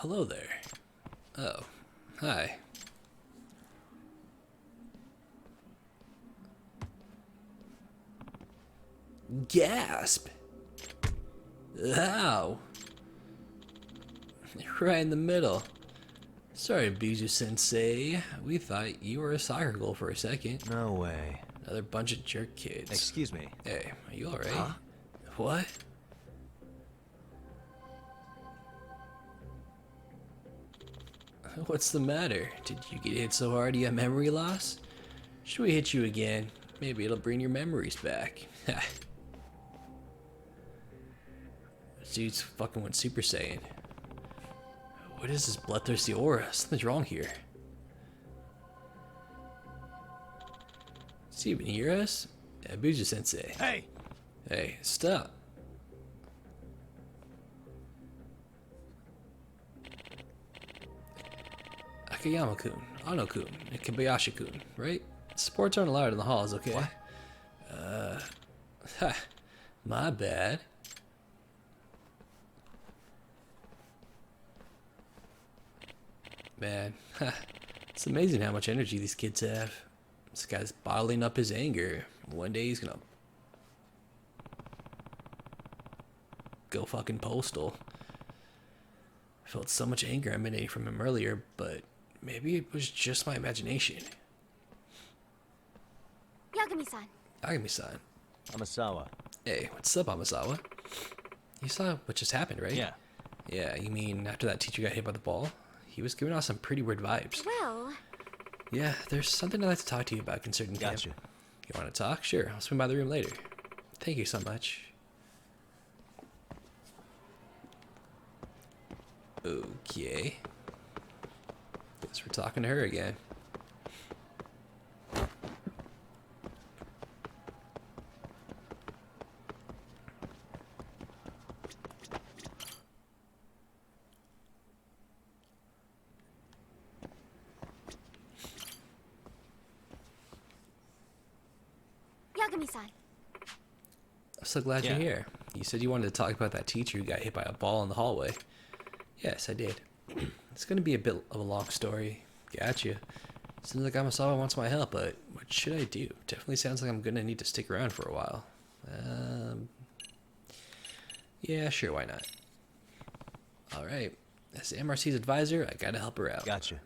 hello there. Oh, hi. Gasp! Ow! Right in the middle. Sorry, Bijou Sensei. We thought you were a soccer goal for a second. No way. Another bunch of jerk kids. Excuse me. Hey, are you alright? Huh? What? What's the matter? Did you get hit so hard you have memory loss? Should we hit you again? Maybe it'll bring your memories back. Dude's fucking went Super Saiyan. What is this bloodthirsty aura? Something's wrong here. Does he even hear us? Abuja Sensei. Hey! Hey, stop. Akiyama-kun, Ano-kun, and Kobayashi-kun, right? Sports aren't allowed in the halls, okay? What? Ha, my bad. Man, it's amazing how much energy these kids have. This guy's bottling up his anger. One day he's gonna go fucking postal. I felt so much anger emanating from him earlier, but maybe it was just my imagination. Yagami-san. Agami-san. Amasawa. Hey, what's up, Amasawa? You saw what just happened, right? Yeah. Yeah, you mean after that teacher got hit by the ball? He was giving off some pretty weird vibes. Well, Yeah, there's something I'd like to talk to you about concerning him. Gotcha. You want to talk? Sure, I'll swing by the room later. Thank you so much. Okay. Guess we're talking to her again. Yagami-san. I'm so glad Yeah. you're here. You said you wanted to talk about that teacher who got hit by a ball in the hallway. Yes, I did. It's going to be a bit of a long story. Gotcha. Seems like Amasawa wants my help, but what should I do? Definitely sounds like I'm going to need to stick around for a while. Yeah, sure, why not? Alright. As MRC's advisor, I gotta help her out. Gotcha.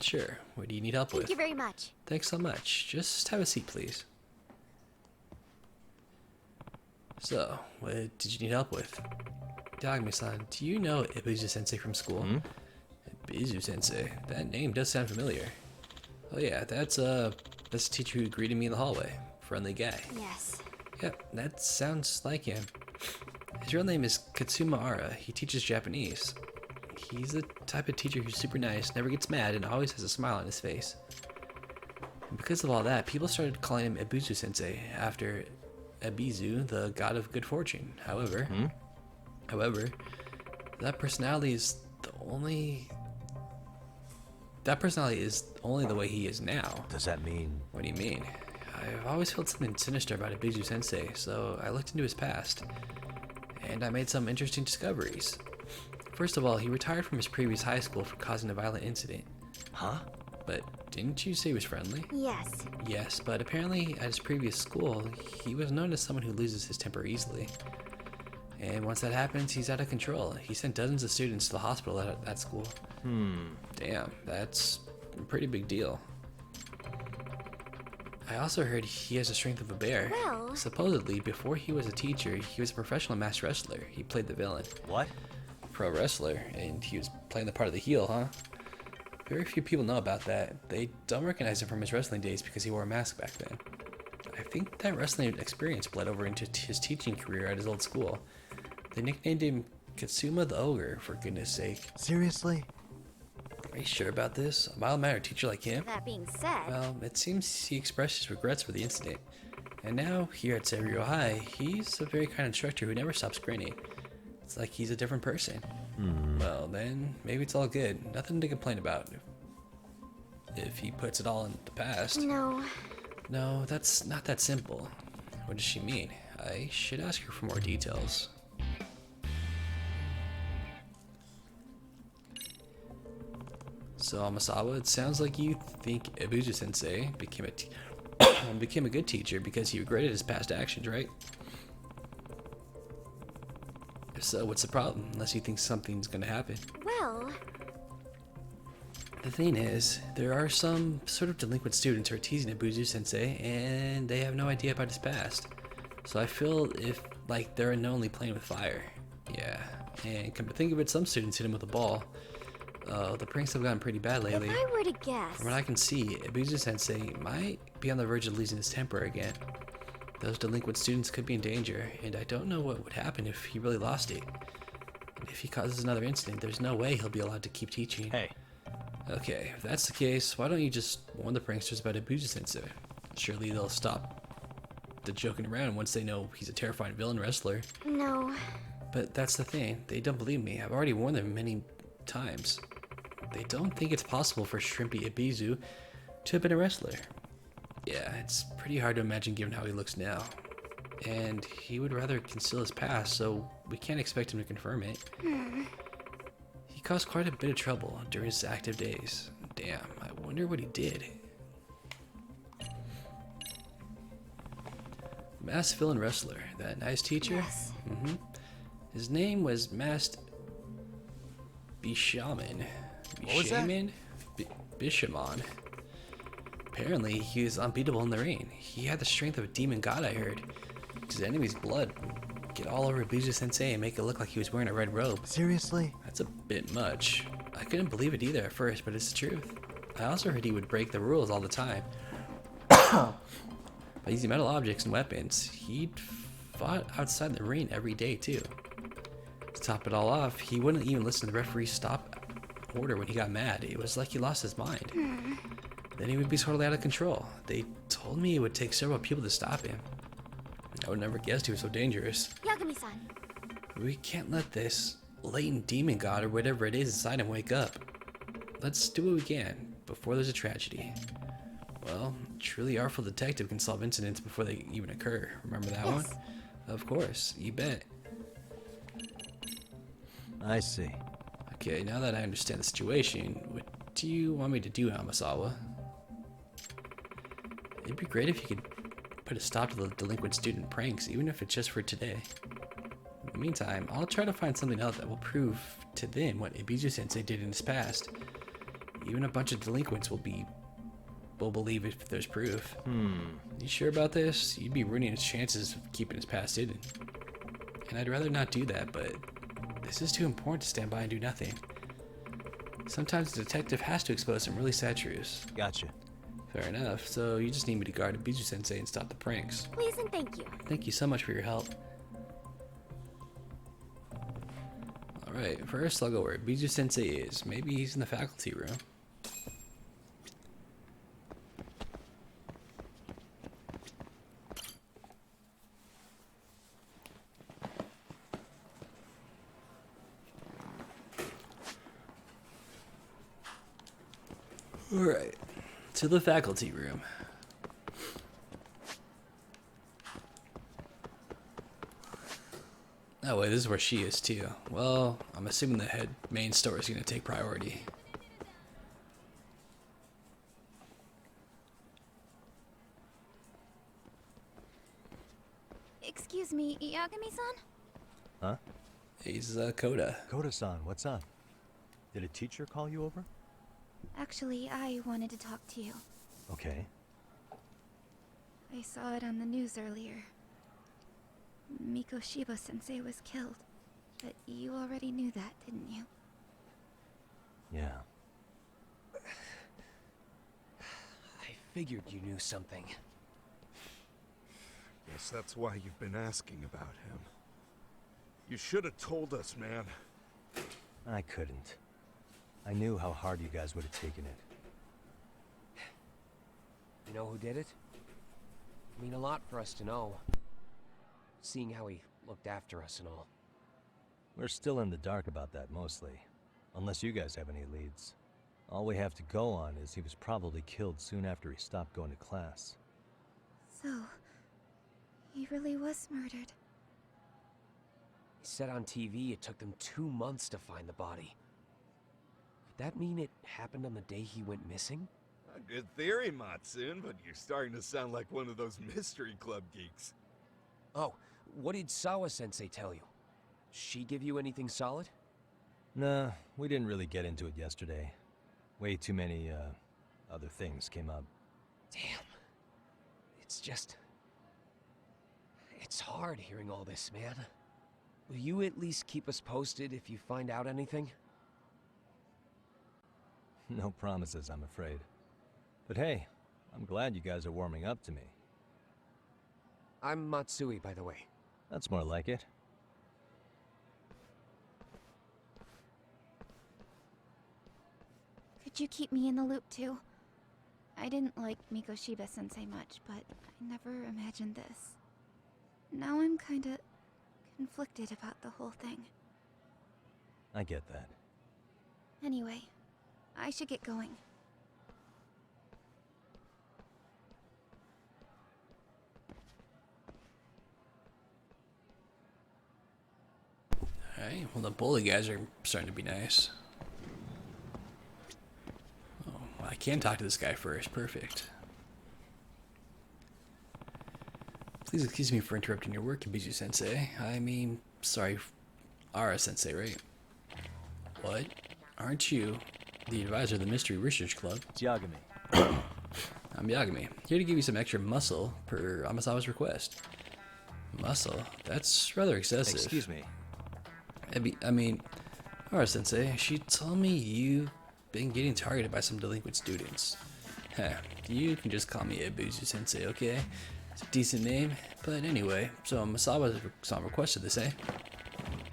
Sure. What do you need help Thank with? you very much. Thanks so much. Just have a seat, please. So, what did you need help with? Dagmi-san, do you know Ibizu Sensei from school? Ibizu Sensei? That name does sound familiar. Oh yeah, that's the teacher who greeted me in the hallway. Friendly guy. Yes. Yep, that sounds like him. His real name is Katsuma Ara. He teaches Japanese. He's the type of teacher who's super nice, never gets mad, and always has a smile on his face. And because of all that, people started calling him Ibizu Sensei after Ibizu, the god of good fortune. However, that personality is only the way he is now. Does that mean? What do you mean? I've always felt something sinister about Ibizu Sensei, so I looked into his past, and I made some interesting discoveries. First of all, he retired from his previous high school for causing a violent incident. Huh? But didn't you say he was friendly? Yes. Yes, but apparently at his previous school, he was known as someone who loses his temper easily. And once that happens, he's out of control. He sent dozens of students to the hospital at that school. Damn, that's a pretty big deal. I also heard he has the strength of a bear. Well- Supposedly, before he was a teacher, he was a professional masked wrestler. He played the villain. What? Pro wrestler, and he was playing the part of the heel, huh? Very few people know about that. They don't recognize him from his wrestling days because he wore a mask back then. I think that wrestling experience bled over into his teaching career at his old school. They nicknamed him Katsuma the Ogre, for goodness sake. Seriously? Are you sure about this? A mild-mannered teacher like him? That being said, Well, it seems he expressed his regrets for the incident. And now, here at Seiryo High, he's a very kind instructor who never stops grinning. It's like he's a different person. Well, then, maybe it's all good. Nothing to complain about. If he puts it all in the past. no. No, that's not that simple. What does she mean? I should ask her for more details. So, Amasawa, it sounds like you think Ibuzu Sensei became a good teacher because he regretted his past actions, right? If so, what's the problem? Unless you think something's gonna happen. Well, The thing is, there are some sort of delinquent students who are teasing Ibuzu Sensei, and they have no idea about his past. So I feel like they're unknowingly playing with fire. Yeah, and come to think of it, some students hit him with a ball. The pranks have gotten pretty bad lately. if I were to guess, From what I can see, Ibuzu Sensei might be on the verge of losing his temper again. Those delinquent students could be in danger, and I don't know what would happen if he really lost it. And if he causes another incident, there's no way he'll be allowed to keep teaching. Hey, Okay, if that's the case, why don't you just warn the pranksters about Ibuzu Sensei? Surely they'll stop the joking around once they know he's a terrifying villain wrestler. no. But that's the thing, they don't believe me. I've already warned them many times. They don't think it's possible for Shrimpy Ibizu to have been a wrestler. Yeah, it's pretty hard to imagine given how he looks now. And he would rather conceal his past, so we can't expect him to confirm it. He caused quite a bit of trouble during his active days. Damn, I wonder what he did. Masked villain wrestler, that nice teacher? Yes. His name was Masked Bishaman. What was that? Bishamon. Apparently, he was unbeatable in the ring. He had the strength of a demon god, I heard. His enemy's blood would get all over Ibuzu Sensei and make it look like he was wearing a red robe. seriously? That's a bit much. I couldn't believe it either at first, but it's the truth. I also heard he would break the rules all the time. By using metal objects and weapons, he'd fought outside the ring every day too. To top it all off, he wouldn't even listen to the referee's stop order when he got mad. It was like he lost his mind. Then he would be totally out of control. They told me it would take several people to stop him. I would never guessed he was so dangerous. Yagami-san. We can't let this latent demon god or whatever it is inside him wake up. Let's do what we can before there's a tragedy. Well, a truly artful detective can solve incidents before they even occur. Remember that one? Yes. Of course, you bet. I see. Okay, now that I understand the situation, what do you want me to do, Amasawa? It'd be great if you could put a stop to the delinquent student pranks, even if it's just for today. In the meantime, I'll try to find something else that will prove to them what Ibizu Sensei did in his past. Even a bunch of delinquents will believe if there's proof. You sure about this? You'd be ruining his chances of keeping his past hidden. And I'd rather not do that, but this is too important to stand by and do nothing. Sometimes a detective has to expose some really sad truths. Gotcha. Fair enough, so you just need me to guard Ibizu Sensei and stop the pranks. Please and thank you. Thank you so much for your help. Alright, first I'll go where Ibizu Sensei is. Maybe he's in the faculty room. Alright, to the faculty room. Oh wait, this is where she is too. Well, I'm assuming the main store is going to take priority. Excuse me, Yagami-san? Huh? He's Koda. Koda-san, what's up? Did a teacher call you over? Actually, I wanted to talk to you. Okay. I saw it on the news earlier. Mikoshiba Sensei was killed. But you already knew that, didn't you? Yeah. I figured you knew something. Guess that's why you've been asking about him. You should have told us, man. I couldn't. I knew how hard you guys would have taken it. You know who did it? I mean a lot for us to know. Seeing how he looked after us and all. We're still in the dark about that, mostly. Unless you guys have any leads. All we have to go on is he was probably killed soon after he stopped going to class. So, he really was murdered. He said on TV it took them 2 months to find the body. that mean it happened on the day he went missing? A good theory, Matsun, but you're starting to sound like one of those mystery club geeks. Oh, what did Sawa-sensei tell you? She give you anything solid? Nah, we didn't really get into it yesterday. Way too many, other things came up. Damn. It's just... It's hard hearing all this, man. Will you at least keep us posted if you find out anything? No promises, I'm afraid. But hey, I'm glad you guys are warming up to me. I'm Matsui, by the way. That's more like it. Could you keep me in the loop too? I didn't like Mikoshiba-sensei much, but I never imagined this. Now I'm kinda conflicted about the whole thing. I get that. Anyway, I should get going. Alright, well the bully guys are starting to be nice. Oh, well, I can talk to this guy first. Perfect. Please excuse me for interrupting your work, Ibizu-sensei. I mean, sorry, Ara-sensei, right? What? Aren't you the advisor of the Mystery Research Club? It's Yagami. I'm Yagami, here to give you some extra muscle per Amasawa's request. Muscle? That's rather excessive. Excuse me. I mean, Ara-sensei, she told me you've been getting targeted by some delinquent students. Heh, you can just call me Ibizu-sensei, okay? It's a decent name, but anyway, so Masawa requested this, eh?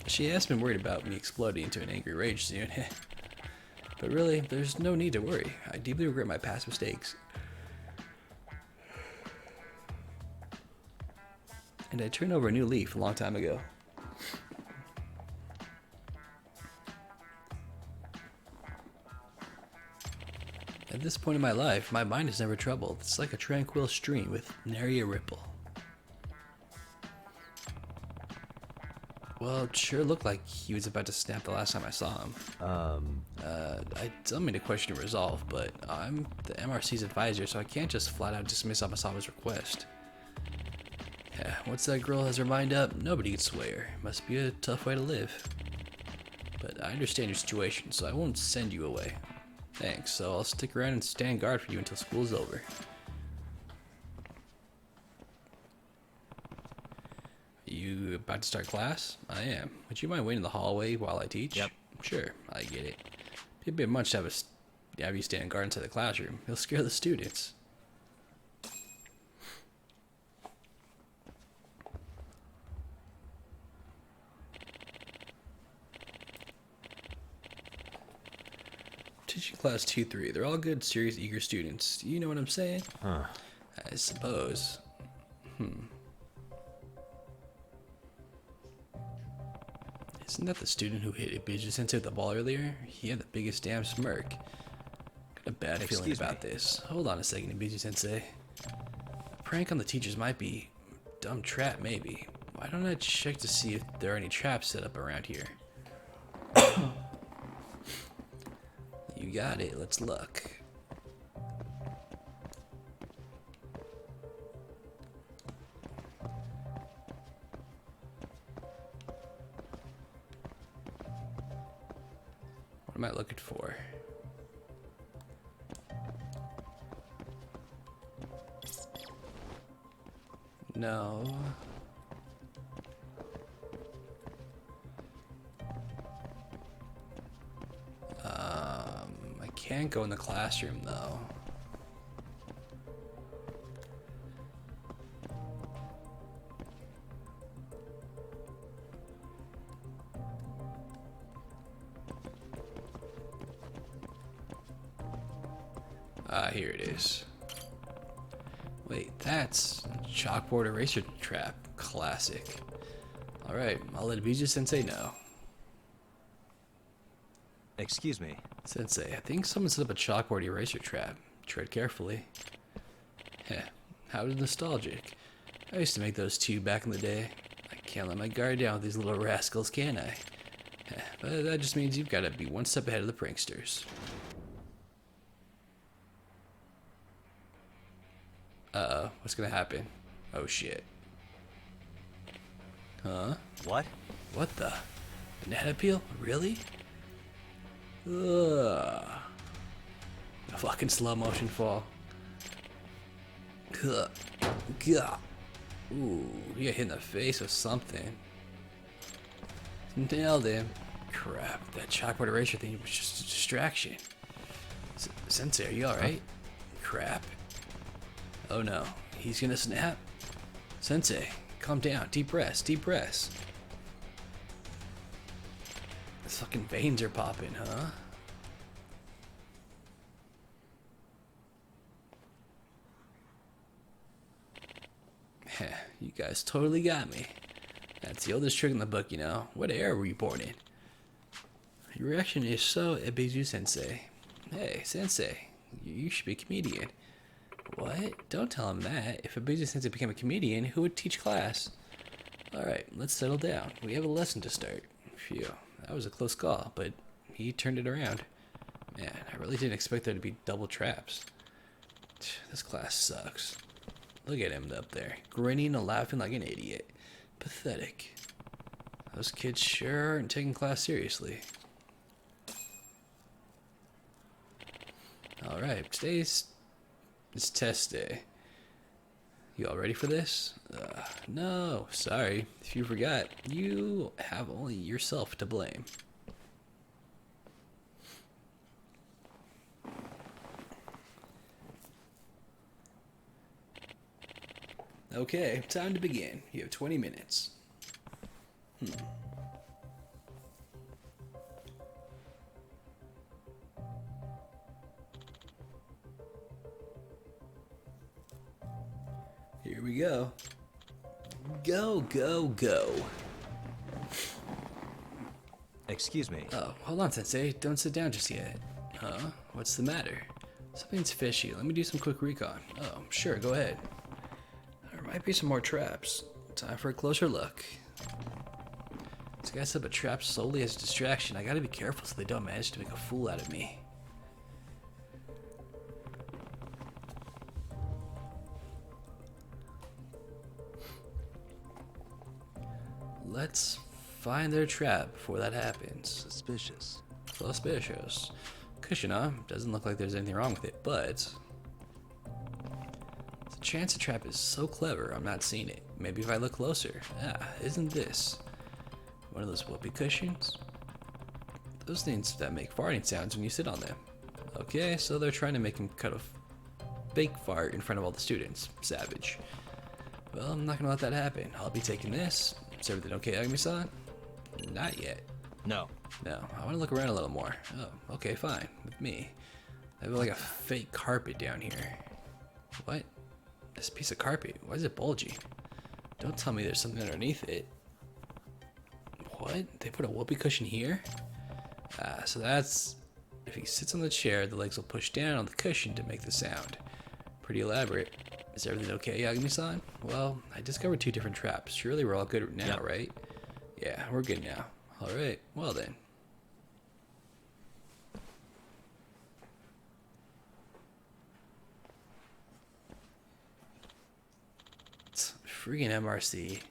She has been worried about me exploding into an angry rage soon. But really, there's no need to worry. I deeply regret my past mistakes. And I turned over a new leaf a long time ago. At this point in my life, my mind is never troubled. It's like a tranquil stream with nary a ripple. Well, it sure looked like he was about to snap the last time I saw him. I don't mean to question your resolve, but I'm the MRC's advisor, so I can't just flat out dismiss Amasawa's request. Yeah, once that girl has her mind up, nobody can sway her. Must be a tough way to live. But I understand your situation, so I won't send you away. Thanks, so I'll stick around and stand guard for you until school's over. You about to start class? I am. Would you mind waiting in the hallway while I teach? Yep. Sure, I get it. Be a bit much to have you stand guard inside the classroom. You'll scare the students. Teaching class 2-3. They're all good, serious, eager students. You know what I'm saying? Huh. I suppose. Isn't that the student who hit Ibizu-sensei with the ball earlier? He had the biggest damn smirk. Got a bad feeling Excuse about me. this. Hold on a second, Ibizu-sensei. A prank on the teachers might be a dumb trap, maybe. Why don't I check to see if there are any traps set up around here? You got it. Let's look. What am I looking for? No. I can't go in the classroom though. Ah, here it is. Wait, that's chalkboard eraser trap. Classic. Alright, I'll let Ibizu-sensei know. Excuse me. Sensei, I think someone set up a chalkboard eraser trap. Tread carefully. Heh, how nostalgic. I used to make those too back in the day. I can't let my guard down with these little rascals, can I? But that just means you've got to be one step ahead of the pranksters. Uh-oh, what's gonna happen? Oh shit. Huh? What? What the? Banana peel? Really? Ugh. A fucking slow motion fall. Ugh. Gah. Ooh, you got hit in the face with something. Nailed him. Crap, that chalkboard eraser thing was just a distraction. Sensei, are you alright? Crap. Oh no, he's gonna snap? Sensei, calm down. Deep breaths, deep breaths. His fucking veins are popping, huh? Heh, you guys totally got me. That's the oldest trick in the book, you know. What era were you born in? Your reaction is so Ebizu Sensei. Hey, Sensei, you should be a comedian. What? Don't tell him that. If Ebizu Sensei became a comedian, who would teach class? Alright, let's settle down. We have a lesson to start. Phew, that was a close call, but he turned it around. Man, I really didn't expect there to be double traps. This class sucks. Look at him up there, grinning and laughing like an idiot. Pathetic. Those kids sure aren't taking class seriously. Alright, today's it's test day. You all ready for this? No, sorry. If you forgot, you have only yourself to blame. Okay, time to begin. You have 20 minutes. Here we go. Go, go, go. Excuse me. Oh, hold on, Sensei. Don't sit down just yet. Huh? What's the matter? Something's fishy. Let me do some quick recon. Oh, sure, go ahead. There might be some more traps. Time for a closer look. This guy set up a trap solely as a distraction. I gotta be careful so they don't manage to make a fool out of me. Let's find their trap before that happens. Suspicious. Suspicious. Cushion, huh? Doesn't look like there's anything wrong with it, but the chance the trap is so clever, I'm not seeing it. Maybe if I look closer. Ah, isn't this one of those whoopee cushions? Those things that make farting sounds when you sit on them. Okay, so they're trying to make him cut a fake fart in front of all the students. Savage. Well, I'm not gonna let that happen. I'll be taking this. Is everything okay, Agami-san? Not yet. No. No, I want to look around a little more. Oh, okay, fine. With me. I have like a fake carpet down here. What? This piece of carpet, why is it bulgy? Don't tell me there's something underneath it. What? They put a whoopee cushion here? So that's... If he sits on the chair, the legs will push down on the cushion to make the sound. Pretty elaborate. Is everything okay, Yagami-san? Well, I discovered 2 different traps. Surely we're all good now, Yep. right? Yeah, we're good now. Alright, well then. Freaking MRC.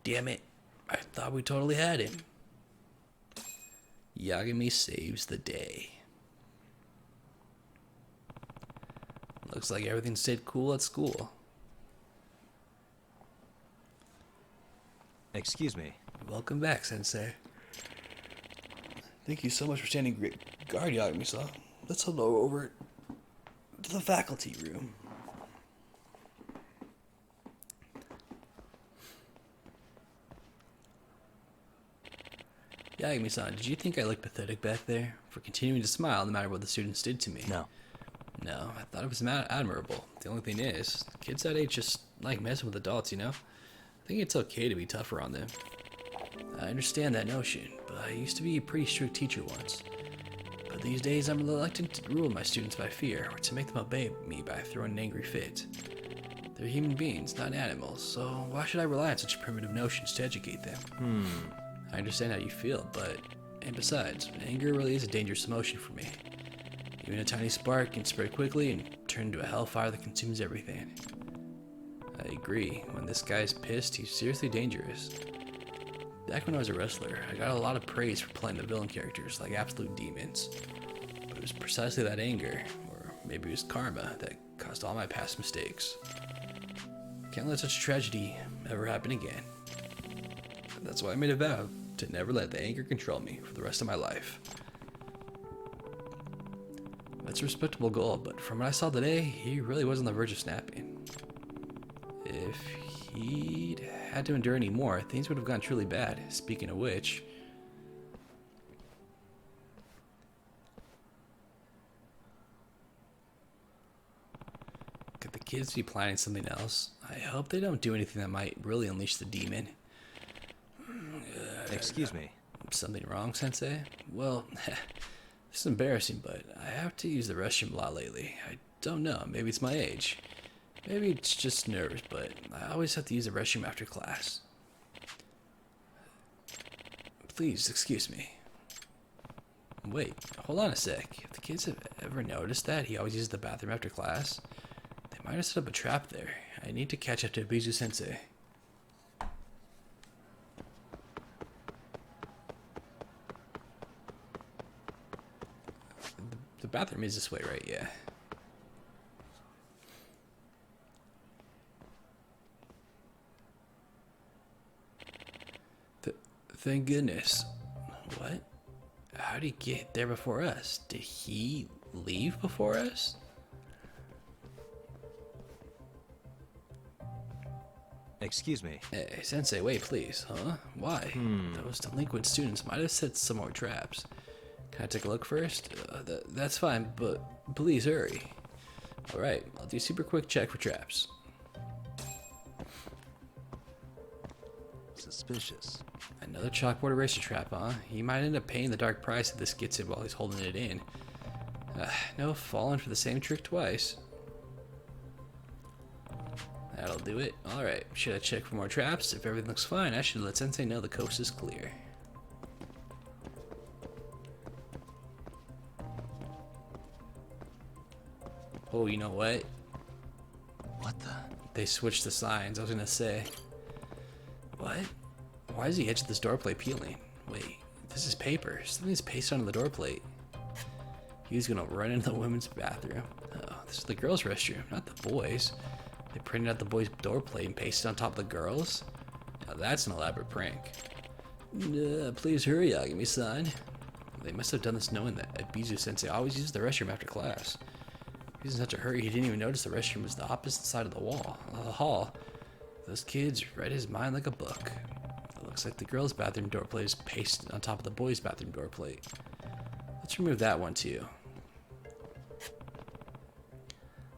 Damn it. I thought we totally had him. Yagami saves the day. Looks like everything stayed cool at school. Excuse me. Welcome back, Sensei. Thank you so much for standing great guard, Yagami-san. Let's head over to the faculty room. Yagami-san, did you think I looked pathetic back there? For continuing to smile no matter what the students did to me? No. No, I thought it was admirable. The only thing is, kids that age just like messing with adults, you know? I think it's okay to be tougher on them. I understand that notion, but I used to be a pretty strict teacher once. But these days I'm reluctant to rule my students by fear, or to make them obey me by throwing an angry fit. They're human beings, not animals, so why should I rely on such primitive notions to educate them? I understand how you feel, but And besides, anger really is a dangerous emotion for me. Even a tiny spark can spread quickly and turn into a hellfire that consumes everything. I agree. When this guy's pissed, he's seriously dangerous. Back when I was a wrestler, I got a lot of praise for playing the villain characters like absolute demons. But it was precisely that anger, or maybe it was karma, that caused all my past mistakes. Can't let such tragedy ever happen again. That's why I made a vow to never let the anger control me for the rest of my life. That's a respectable goal, but from what I saw today, he really was on the verge of snapping. If he'd had to endure any more, things would have gone truly bad. Speaking of which, could the kids be planning something else? I hope they don't do anything that might really unleash the demon. Excuse me. Something wrong, Sensei? Well, this is embarrassing, but I have to use the restroom a lot lately. I don't know, maybe it's my age. Maybe it's just nerves, but I always have to use the restroom after class. Please, excuse me. Wait, hold on a sec. If the kids have ever noticed that he always uses the bathroom after class, they might have set up a trap there. I need to catch up to Abizu Sensei. The bathroom is this way, right? Yeah. Thank goodness. What? How did he get there before us? Did he leave before us? Excuse me. Hey, Sensei, wait, please. Huh? Why? Those delinquent students might have set some more traps. Can I take a look first? That's fine, but please hurry. Alright, I'll do a super quick check for traps. Suspicious. Another chalkboard eraser trap, huh? He might end up paying the dark price if this gets him while he's holding it in. No falling for the same trick twice. That'll do it. Alright, should I check for more traps? If everything looks fine, I should let Sensei know the coast is clear. Oh, you know what? What the? They switched the signs, I was gonna say. What? Why is the edge of this door plate peeling? Wait, this is paper. Something's pasted onto the door plate. He's gonna run into the women's bathroom. Oh, this is the girls' restroom, not the boys'. They printed out the boys' door plate and pasted it on top of the girls'? Now that's an elaborate prank. Please hurry, Yagami-san. They must have done this knowing that Abizu Sensei always uses the restroom after class. He's in such a hurry he didn't even notice the restroom was the opposite side of the wall, the hall. Those kids read his mind like a book. It looks like the girls' bathroom door plate is pasted on top of the boys' bathroom door plate. Let's remove that one too.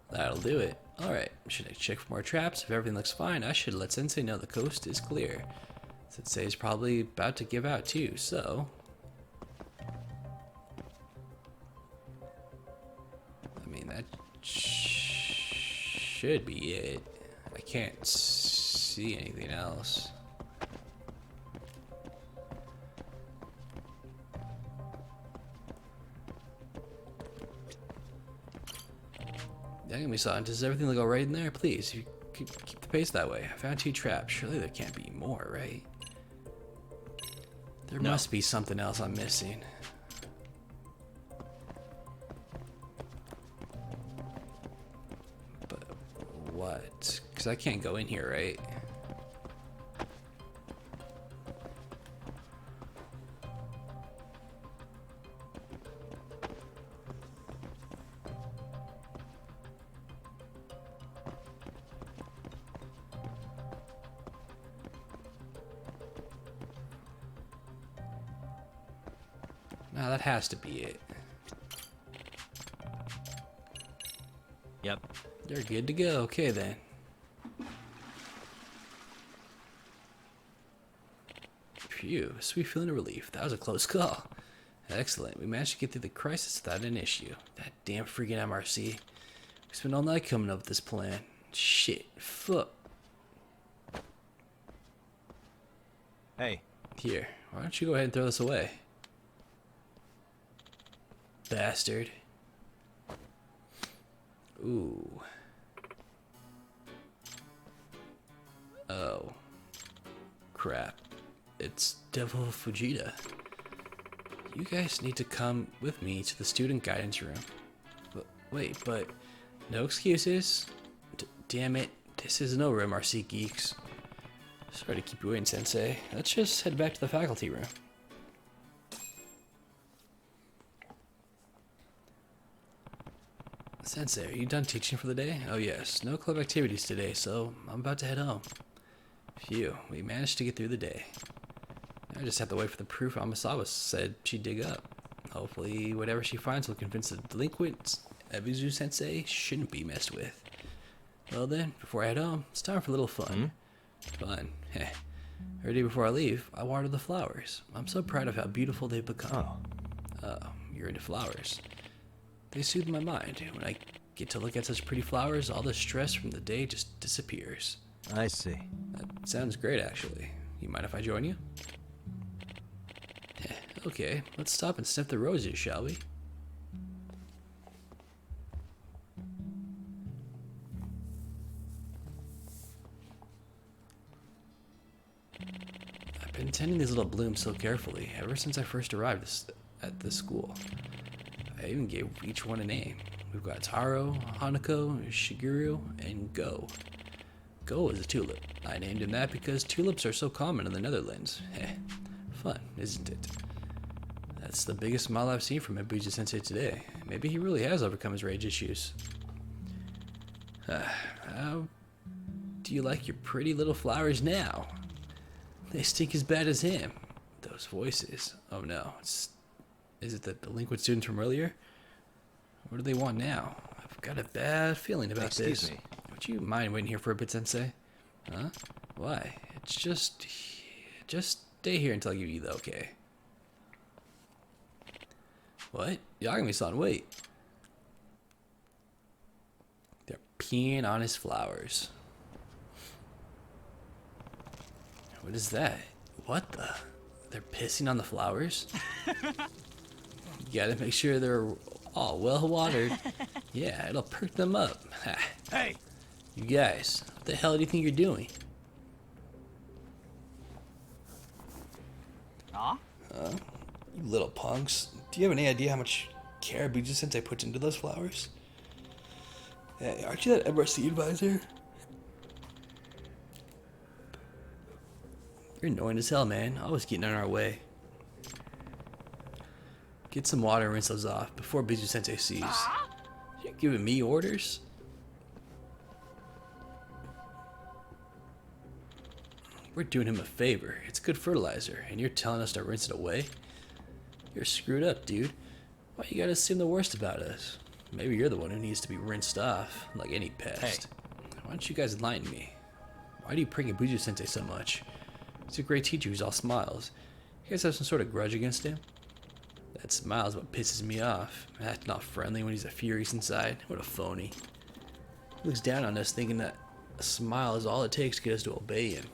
That'll do it. Alright, should I check for more traps? If everything looks fine, I should let Sensei know the coast is clear. Sensei is probably about to give out too, so... I mean, that should be it. I can't see anything else. Yagami-san, does everything look alright in there? Please, you keep the pace that way. I found 2 traps. Surely there can't be more, right? There must be something else I'm missing. But what? Because I can't go in here, right? Now that has to be it. Yep. You're good to go. Okay then. Phew, sweet feeling of relief. That was a close call. Excellent. We managed to get through the crisis without an issue. That damn freaking MRC. We spent all night coming up with this plan. Shit. Fuck. Hey. Here, why don't you go ahead and throw this away? bastard. Ooh. Oh. Crap. It's Devil Fujita. You guys need to come with me to the student guidance room. Wait, but no excuses? Damn it. This is no room, RC geeks. Sorry to keep you waiting, Sensei. Let's just head back to the faculty room. Sensei, are you done teaching for the day? Oh yes, no club activities today, so I'm about to head home. Phew, we managed to get through the day. I just have to wait for the proof Amasawa said she'd dig up. Hopefully, whatever she finds will convince the delinquents Ebisu-sensei shouldn't be messed with. Well then, before I head home, it's time for a little fun. Fun? Heh. Every day before I leave, I water the flowers. I'm so proud of how beautiful they've become. Oh, you're into flowers. They soothe my mind. When I get to look at such pretty flowers, all the stress from the day just disappears. I see. That sounds great, actually. You mind if I join you? Okay, let's stop and sniff the roses, shall we? I've been tending these little blooms so carefully ever since I first arrived at this school. I even gave each one a name. We've got Taro, Hanako, Shigeru, and Go. Go is a tulip. I named him that because tulips are so common in the Netherlands. Fun, isn't it? That's the biggest smile I've seen from Ebisu-sensei today. Maybe he really has overcome his rage issues. How do you like your pretty little flowers now? They stink as bad as him. Those voices. Oh no. Is it the delinquent students from earlier? What do they want now? I've got a bad feeling about this. Excuse me. Would you mind waiting here for a bit, Sensei? Huh? Why? It's just stay here until I give you the okay. What? Yagami-san, wait. They're peeing on his flowers. What is that? What the? They're pissing on the flowers? You gotta make sure they're all well watered. Yeah, it'll perk them up. Hey! You guys, what the hell do you think you're doing? Huh? You little punks. Do you have any idea how much care Ebisu-sensei puts into those flowers? Hey, aren't you that MRC advisor? You're annoying as hell, man. Always getting in our way. Get some water and rinse those off before Ebisu-sensei sees. You're giving me orders? We're doing him a favor. It's good fertilizer, and you're telling us to rinse it away? You're screwed up, dude. Why you gotta assume the worst about us? Maybe you're the one who needs to be rinsed off, like any pest. Hey. Why don't you guys enlighten me? Why do you prank Ebisu-sensei so much? He's a great teacher who's all smiles. You guys have some sort of grudge against him? That smile is what pisses me off. Acting all friendly when he's a furious inside. What a phony. He looks down on us thinking that a smile is all it takes to get us to obey him.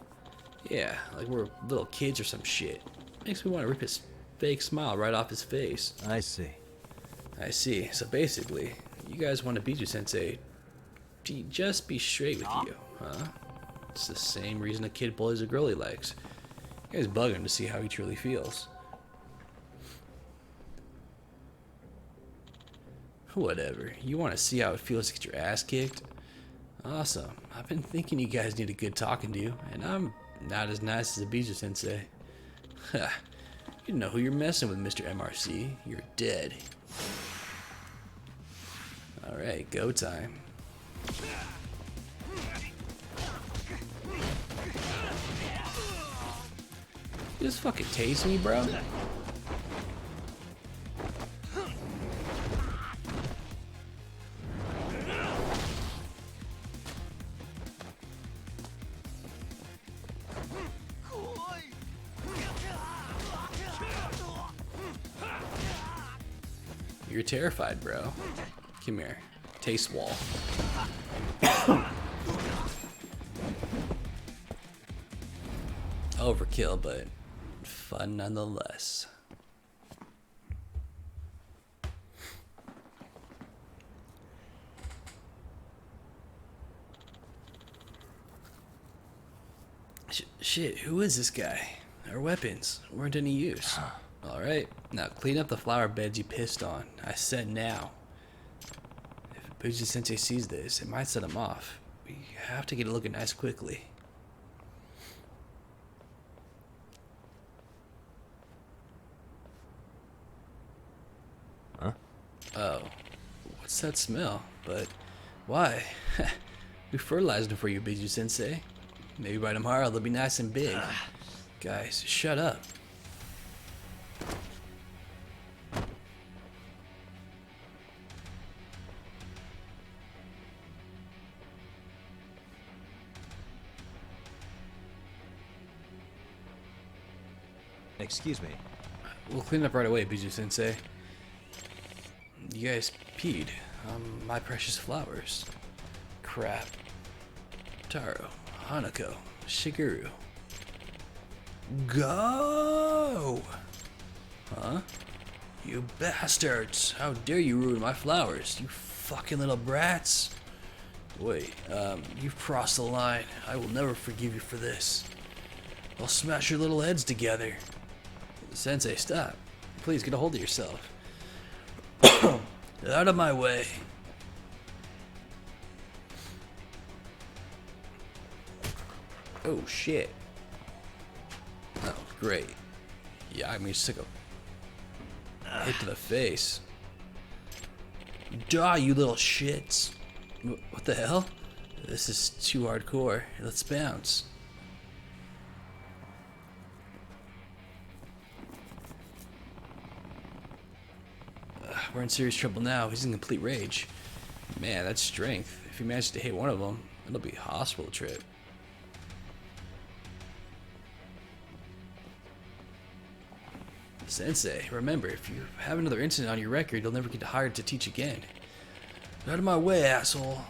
Yeah, like we're little kids or some shit. Makes me want to rip his fake smile right off his face. I see. I see. So basically, you guys want Ebisu-sensei to just be straight with you, huh? It's the same reason a kid bullies a girl he likes. You guys bug him to see how he truly feels. Whatever. You want to see how it feels to get your ass kicked? Awesome. I've been thinking you guys need a good talking to, and I'm not as nice as Ebisu-sensei. Ha. You know who you're messing with, Mr. MRC. You're dead. Alright, go time. You just fucking tase me, bro? You're terrified, bro. Come here. Taste wall. Overkill, but fun nonetheless. Shit, who is this guy? Our weapons weren't any use. Alright, now clean up the flower beds you pissed on. I said now. If Bujin Sensei sees this, it might set him off. We have to get it looking nice quickly. Huh? Oh, what's that smell? But why? We fertilized them for you, Biju Sensei. Maybe by tomorrow they'll be nice and big. Guys, shut up. Excuse me. We'll clean up right away, Biju Sensei. You guys peed on my precious flowers. Crap. Taro, Hanako, Shigeru. Go! Huh? You bastards! How dare you ruin my flowers, you fucking little brats! Wait, you've crossed the line. I will never forgive you for this. I'll smash your little heads together. Sensei, stop. Please get a hold of yourself. Out of my way. Oh shit. Oh, great. Yeah, I mean, just took a hit to the face. Die, you little shits. What the hell? This is too hardcore. Let's bounce. We're in serious trouble now. He's in complete rage. Man, that's strength. If he manages to hit one of them, it'll be a hospital trip. Sensei, remember, if you have another incident on your record, you'll never get hired to teach again. Out of my way, asshole.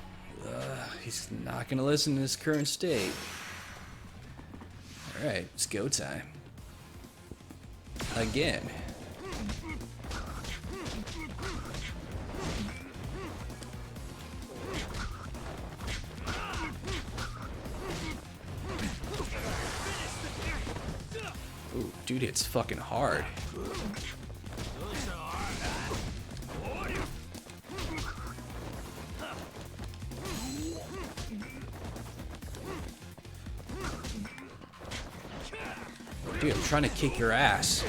He's not gonna listen in his current state. Alright, it's go time. Again. Ooh, dude hits fucking hard. Dude, I'm trying to kick your ass.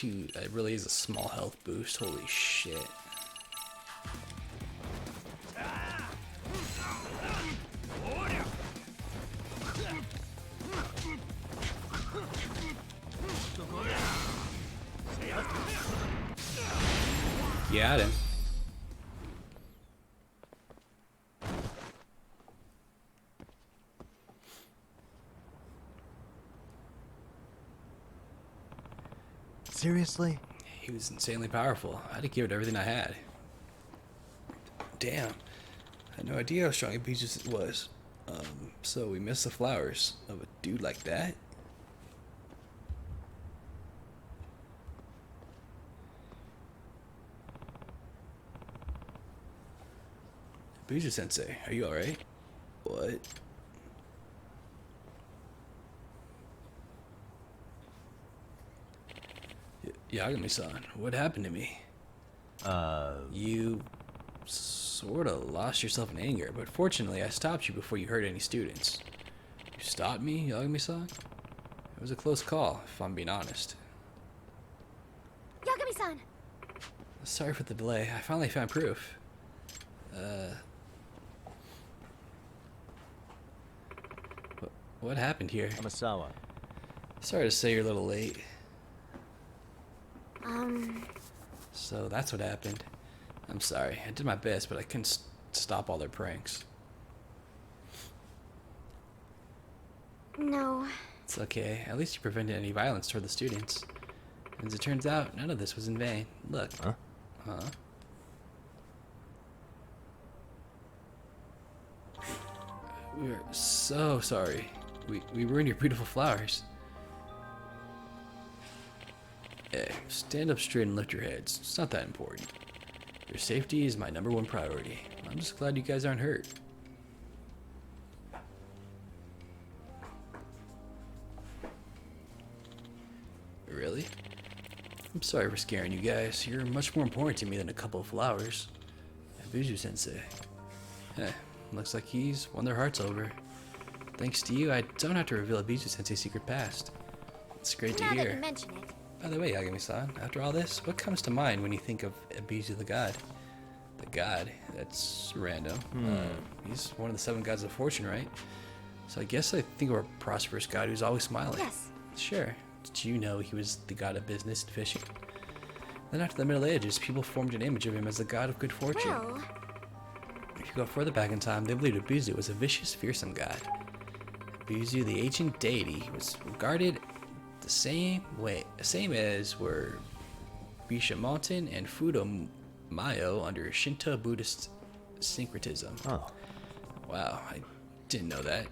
It really is a small health boost. Holy shit. Got him. Seriously? He was insanely powerful. I had to give it everything I had. Damn. I had no idea how strong a Beaches was. So we missed the flowers of a dude like that? Bijou Sensei, are you alright? What? Yagami-san, what happened to me? You sorta lost yourself in anger, but fortunately I stopped you before you hurt any students. You stopped me, Yagami-san? It was a close call, if I'm being honest. Yagami-san! Sorry for the delay. I finally found proof. What happened here? Amasawa. Sorry to say you're a little late. So that's what happened. I'm sorry. I did my best, but I couldn't stop all their pranks. No. It's okay. At least you prevented any violence toward the students. As it turns out, none of this was in vain. Look. Huh? Huh? We are so sorry. We ruined your beautiful flowers. Hey, stand up straight and lift your heads. It's not that important. Your safety is my #1 priority. I'm just glad you guys aren't hurt. Really? I'm sorry for scaring you guys. You're much more important to me than a couple of flowers. Abuzu-sensei. Heh, looks like he's won their hearts over. Thanks to you, I don't have to reveal Abuzu-sensei's secret past. It's great to Now that hear. you mention it, By the way, Yagami-san, after all this, what comes to mind when you think of Abuzu the god? The god? That's random. He's one of the 7 gods of fortune, right? So I guess I think of a prosperous god who's always smiling. yes. Sure. Did you know he was the god of business and fishing? Then after the Middle Ages, people formed an image of him as the god of good fortune. Well, If you go further back in time, they believed Abuzu was a vicious, fearsome god. Abuzu, the ancient deity, was regarded the same as were Bishamonten and Fudo Mayo under Shinto Buddhist syncretism. Oh, Wow, I didn't know that.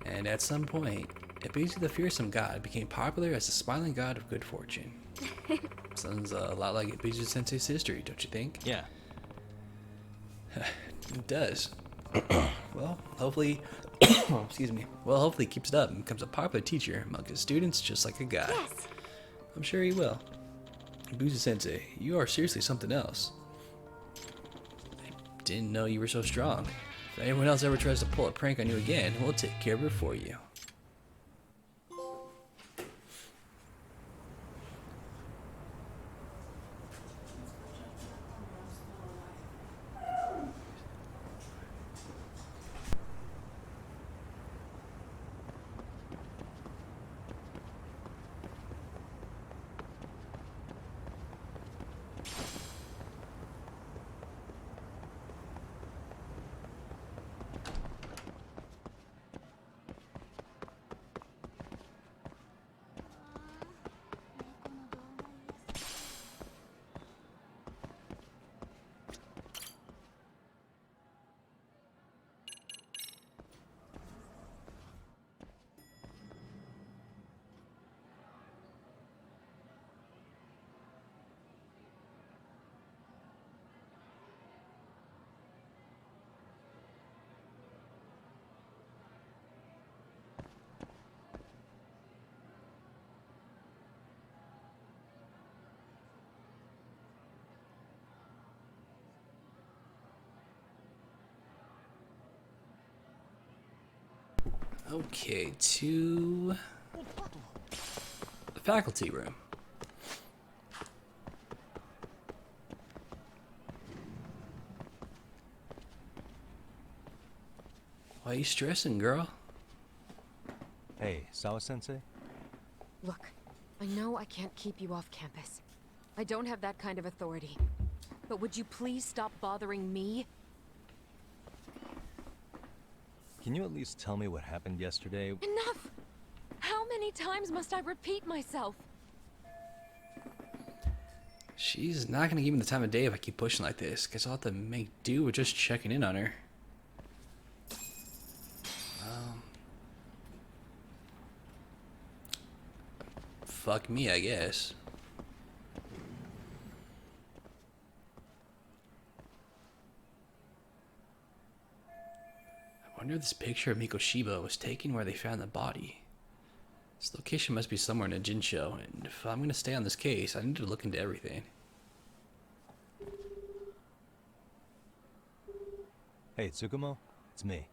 And at some point, Abuzu the fearsome god became popular as the smiling god of good fortune. Sounds a lot like Abuzu Sensei's history, don't you think? yeah. It does. Well, hopefully, excuse me. Well, hopefully he keeps it up and becomes a popular teacher among his students just like a god. yes. I'm sure he will. Abuzu Sensei, you are seriously something else. I didn't know you were so strong. If anyone else ever tries to pull a prank on you again, we'll take care of it for you. Okay, to the faculty room. Why are you stressing, girl? Hey, Sawa-sensei? Look, I know I can't keep you off campus. I don't have that kind of authority. But would you please stop bothering me? Can you at least tell me what happened yesterday? Enough! How many times must I repeat myself? She's not gonna give me the time of day if I keep pushing like this. Guess I'll have to make do with just checking in on her. Fuck me, I guess. I wonder if this picture of Mikoshiba was taken where they found the body. This location must be somewhere in a Jinsho, and if I'm gonna stay on this case, I need to look into everything. Hey, Tsukumo? It's me.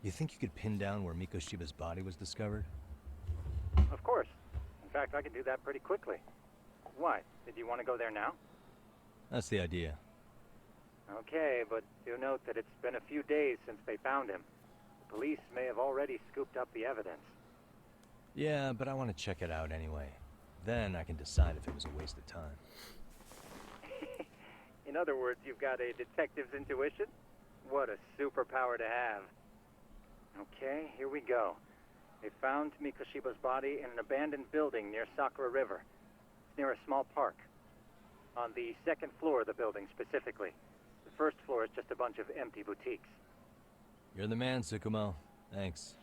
You think you could pin down where Mikoshiba's body was discovered? Of course. In fact, I can do that pretty quickly. Why? Did you want to go there now? That's the idea. Okay, but do note that it's been a few days since they found him. The police may have already scooped up the evidence. Yeah, but I want to check it out anyway. Then I can decide if it was a waste of time. In other words, you've got a detective's intuition? What a superpower to have. Okay, here we go. They found Mikoshiba's body in an abandoned building near Sakura River. It's near a small park. On the second floor of the building, specifically. The first floor is just a bunch of empty boutiques. You're the man, Tsukumo. Thanks.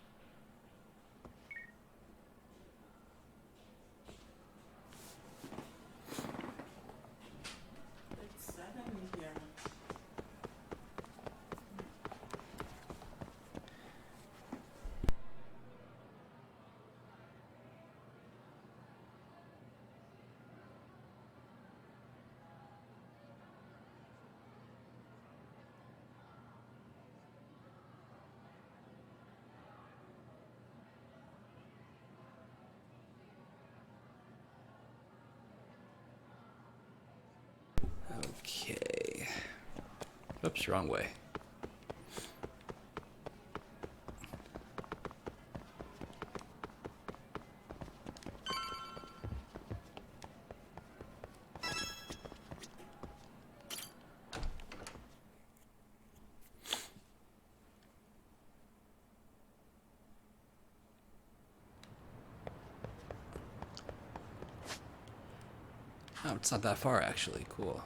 Okay. Oops, wrong way. Oh, it's not that far actually. Cool.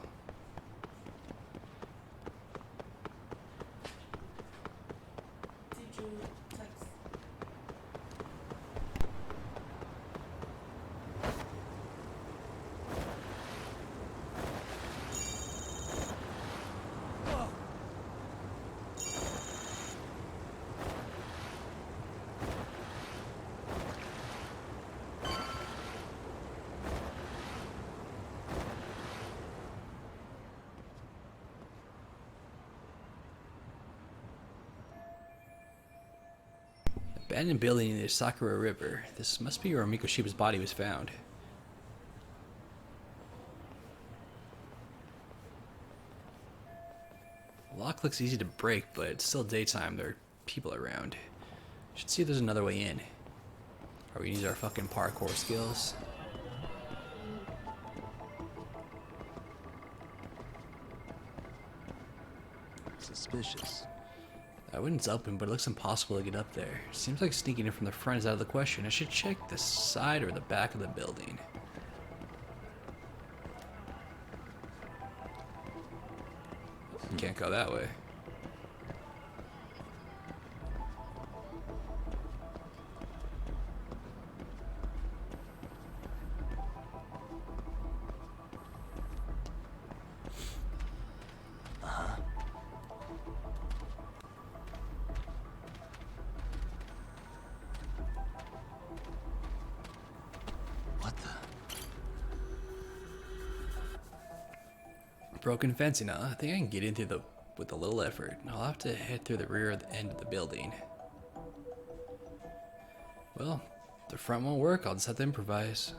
Abandoned building near the Sakura River. This must be where Mikoshiba's body was found. The lock looks easy to break, but it's still daytime. There are people around. Should see if there's another way in. Or we use our fucking parkour skills. Suspicious. That window's open, but it looks impossible to get up there. Seems like sneaking in from the front is out of the question. I should check the side or the back of the building. Can't go that way. What the? Broken fencing, huh? I think I can get in through with a little effort. I'll have to head through the rear end of the building. Well, the front won't work. I'll just have to improvise.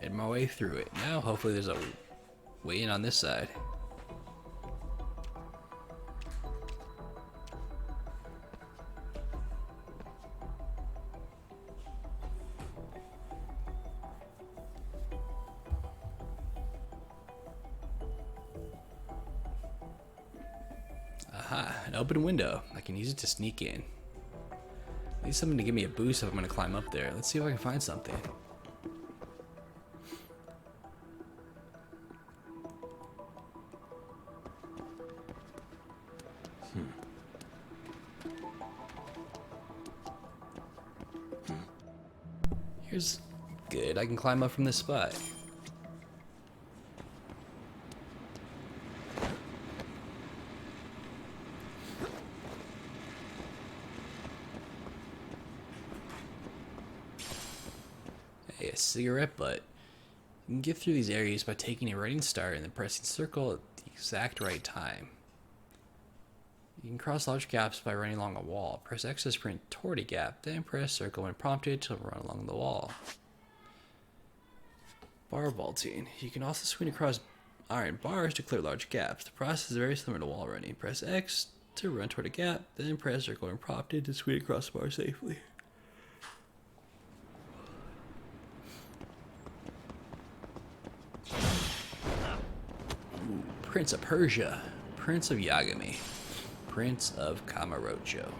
Made my way through it. Now, hopefully, there's a way in on this side. Aha, an open window. I can use it to sneak in. I need something to give me a boost if I'm going to climb up there. Let's see if I can find something. Here's good. I can climb up from this spot. Hey, a cigarette butt. You can get through these areas by taking a running start and then pressing circle at the exact right time. You can cross large gaps by running along a wall. Press X to sprint toward a gap, then press circle when prompted to run along the wall. Bar vaulting. You can also swing across iron bars to clear large gaps. The process is very similar to wall running. Press X to run toward a gap, then press circle when prompted to swing across the bar safely. Ooh, Prince of Persia. Prince of Yagami. Prince of Kamurocho.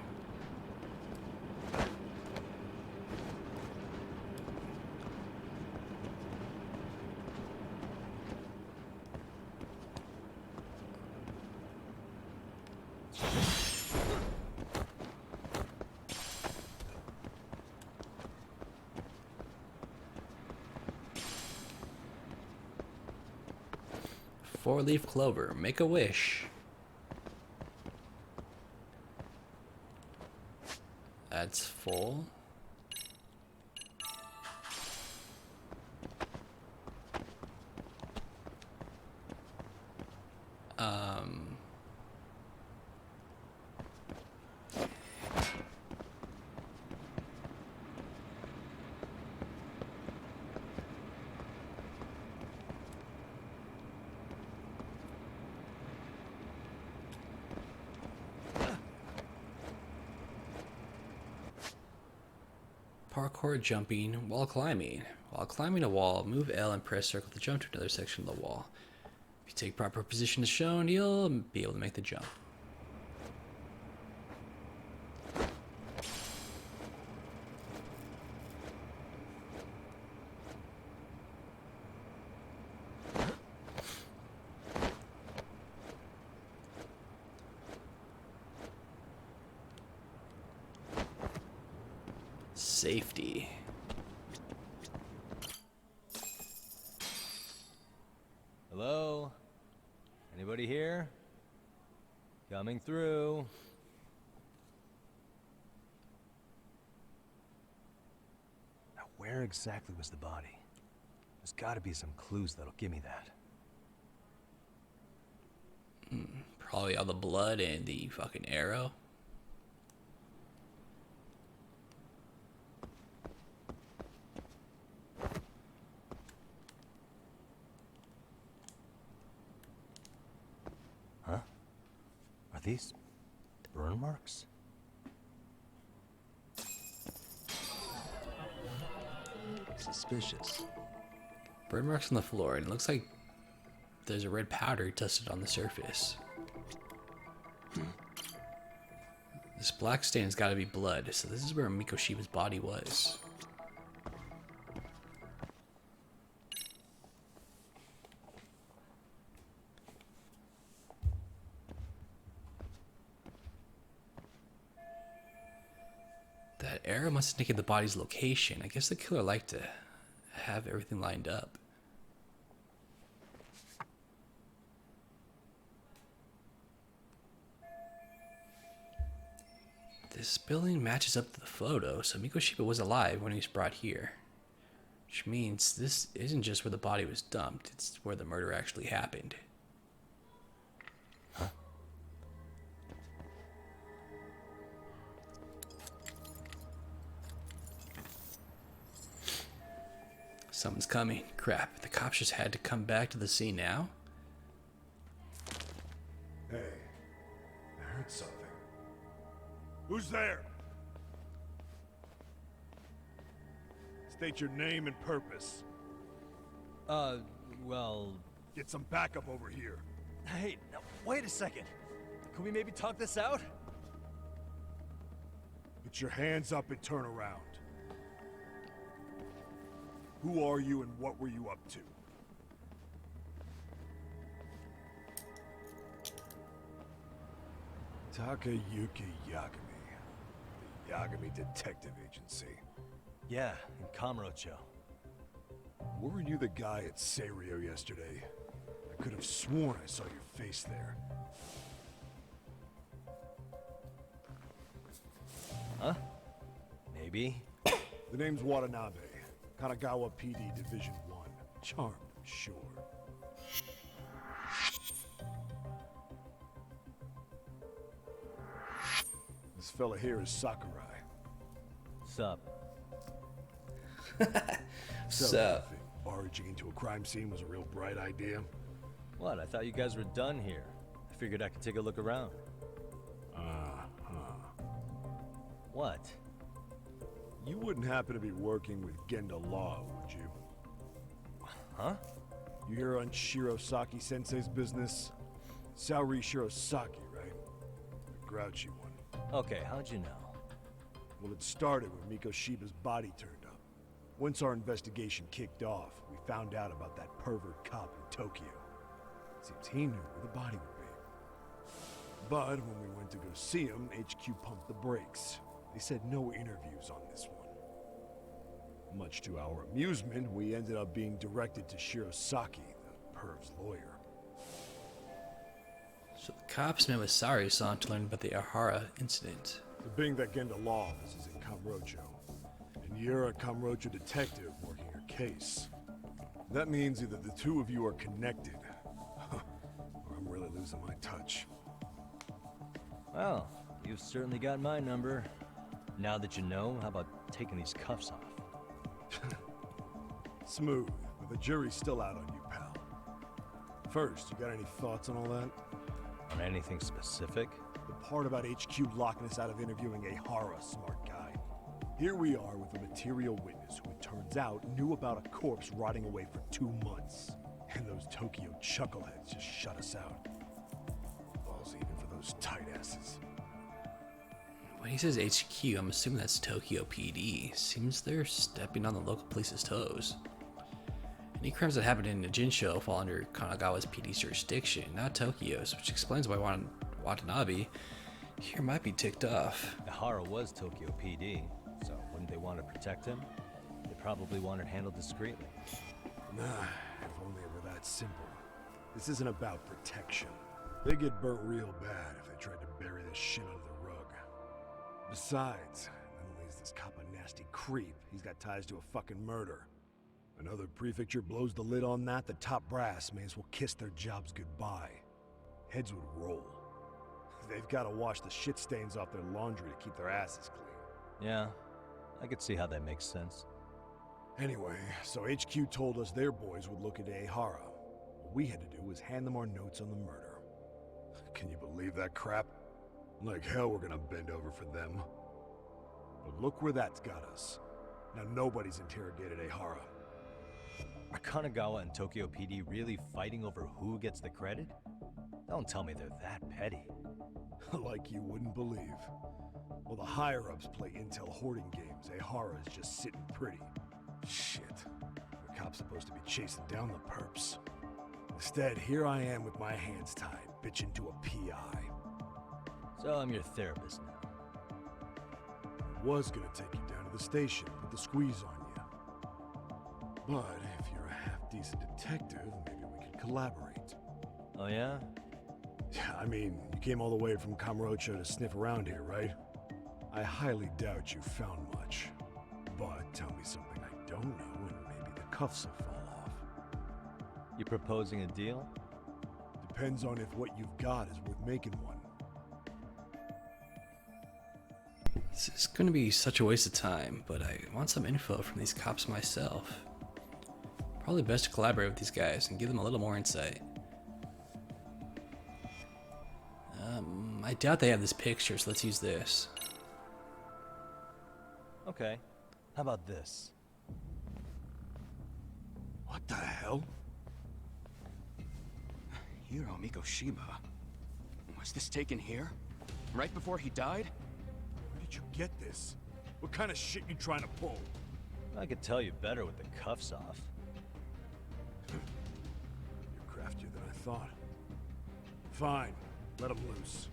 4-leaf clover. Make a wish. That's full. Parkour jumping while climbing. While climbing a wall, move L and press circle to jump to another section of the wall. If you take proper position as shown, you'll be able to make the jump. Safety. Hello? Anybody here? Coming through. Now, where exactly was the body? There's gotta be some clues that'll give me that. Probably all the blood and the fucking arrow. Huh? Are these burn marks? Suspicious. Burn marks on the floor, and it looks like there's a red powder dusted on the surface. This black stain has got to be blood, so this is where Mikoshiba's body was. That arrow must indicate the body's location. I guess the killer liked to have everything lined up. This building matches up to the photo, so Mikoshiba was alive when he was brought here. Which means this isn't just where the body was dumped, it's where the murder actually happened. Huh? Someone's coming. Crap, the cops just had to come back to the scene now? Hey, I heard something. Who's there? State your name and purpose. Well... Get some backup over here. Hey, now, wait a second. Can we maybe talk this out? Put your hands up and turn around. Who are you and what were you up to? Takayuki Yagami. The Yagami Detective Agency. Yeah, in Kamurocho. Weren't you the guy at Seiryo yesterday? I could have sworn I saw your face there. Huh? Maybe. The name's Watanabe. Kanagawa PD Division 1. Charmed, I'm sure. This fella here is Sakurai. Sup? So, Think barging into a crime scene was a real bright idea? What? I thought you guys were done here. I figured I could take a look around. What? You wouldn't happen to be working with Genda Law, would you? Huh? You hear on Shirosaki Sensei's business? Saori Shirosaki, right? The grouchy one. Okay, how'd you know? Well, it started when Mikoshiba's body turned up. Once our investigation kicked off, we found out about that pervert cop in Tokyo. Seems he knew where the body would be. But when we went to go see him, HQ pumped the brakes. They said no interviews on this one. Much to our amusement, we ended up being directed to Shirosaki, the perv's lawyer. So the cops met with Sari-san to learn about the Ahara incident. The Bing that Genda Law office is in Kamurocho, and you're a Kamurocho detective working your case. That means either the two of you are connected, or I'm really losing my touch. Well, you've certainly got my number. Now that you know, how about taking these cuffs off? Smooth, but the jury's still out on you, pal. First, you got any thoughts on all that? On anything specific? The part about HQ locking us out of interviewing Ahara, smart guy. Here we are with a material witness who it turns out knew about a corpse rotting away for 2 months. And those Tokyo chuckleheads just shut us out. Balls even for those tight asses. When he says HQ, I'm assuming that's Tokyo PD. Seems they're stepping on the local police's toes. Any crimes that happen in Jinsho fall under Kanagawa's PD's jurisdiction, not Tokyo's, which explains why Watanabe here might be ticked off. Ahara was Tokyo PD, so wouldn't they want to protect him? They probably want it handled discreetly. Nah, if only it were that simple. This isn't about protection. They get burnt real bad if they tried to bury this shit under the rug. Besides, not only is this cop a nasty creep, he's got ties to a fucking murder. Another prefecture blows the lid on that, the top brass may as well kiss their jobs goodbye. Heads would roll. They've got to wash the shit stains off their laundry to keep their asses clean. Yeah, I could see how that makes sense. Anyway, so HQ told us their boys would look into Ahara. What we had to do was hand them our notes on the murder. Can you believe that crap? Like hell we're gonna bend over for them. But look where that's got us. Now nobody's interrogated Ahara. Are Kanagawa and Tokyo PD really fighting over who gets the credit? Don't tell me they're that petty. Like you wouldn't believe. While the higher-ups play intel hoarding games, Ahara is just sitting pretty. Shit. The cop's supposed to be chasing down the perps. Instead, here I am with my hands tied, bitching to a PI. So I'm your therapist now. I was gonna take you down to the station, put the squeeze on you. But if you're a half-decent detective, maybe we could collaborate. Oh yeah? I mean, you came all the way from Kamurocho to sniff around here, right? I highly doubt you found much. But tell me something I don't know, and maybe the cuffs will fall off. You proposing a deal? Depends on if what you've got is worth making one. This is going to be such a waste of time, but I want some info from these cops myself. Probably best to collaborate with these guys and give them a little more insight. I doubt they have this picture, so let's use this. Okay. How about this? What the hell? Hiro Mikoshiba. Was this taken here? Right before he died? Where did you get this? What kind of shit you trying to pull? I could tell you better with the cuffs off. You're craftier than I thought. Fine, let him loose.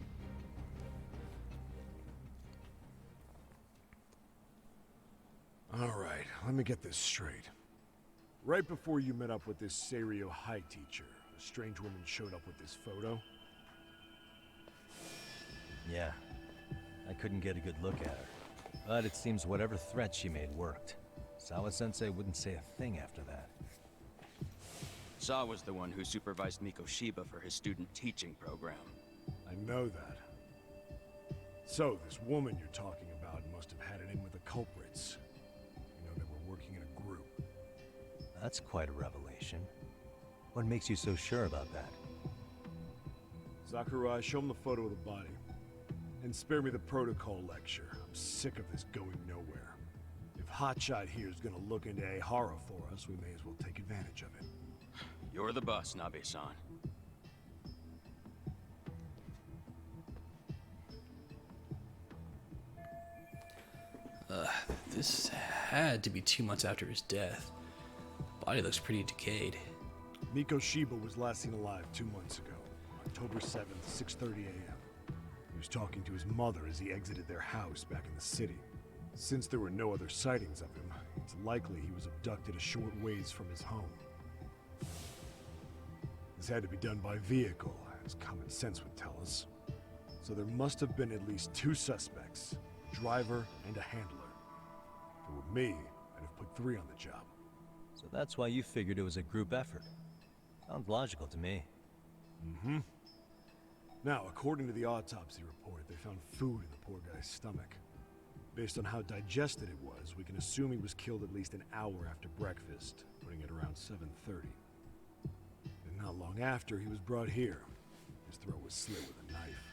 All right, let me get this straight. Right before you met up with this Seiryo High teacher, a strange woman showed up with this photo. Yeah. I couldn't get a good look at her. But it seems whatever threat she made worked. Sawa-sensei wouldn't say a thing after that. Saw was the one who supervised Mikoshiba for his student teaching program. I know that. So, this woman you're talking about must have had it in with the culprits. You know, they were working in a group. That's quite a revelation. What makes you so sure about that? Sakurai, show him the photo of the body. And spare me the protocol lecture. I'm sick of this going nowhere. If Hotshot here is gonna look into Ahara for us, we may as well take advantage of it. You're the boss, Nabe-san. This had to be 2 months after his death. Body looks pretty decayed. Mikoshiba was last seen alive 2 months ago, October 7th, 6:30 a.m. He was talking to his mother as he exited their house back in the city. Since there were no other sightings of him, it's likely he was abducted a short ways from his home. This had to be done by vehicle, as common sense would tell us. So there must have been at least 2 suspects, a driver and a handler. If it were me, I'd have put 3 on the job. So that's why you figured it was a group effort. Sounds logical to me. Mm-hmm. Now, according to the autopsy report, they found food in the poor guy's stomach. Based on how digested it was, we can assume he was killed at least an hour after breakfast, putting it around 7:30. And not long after, he was brought here. His throat was slit with a knife.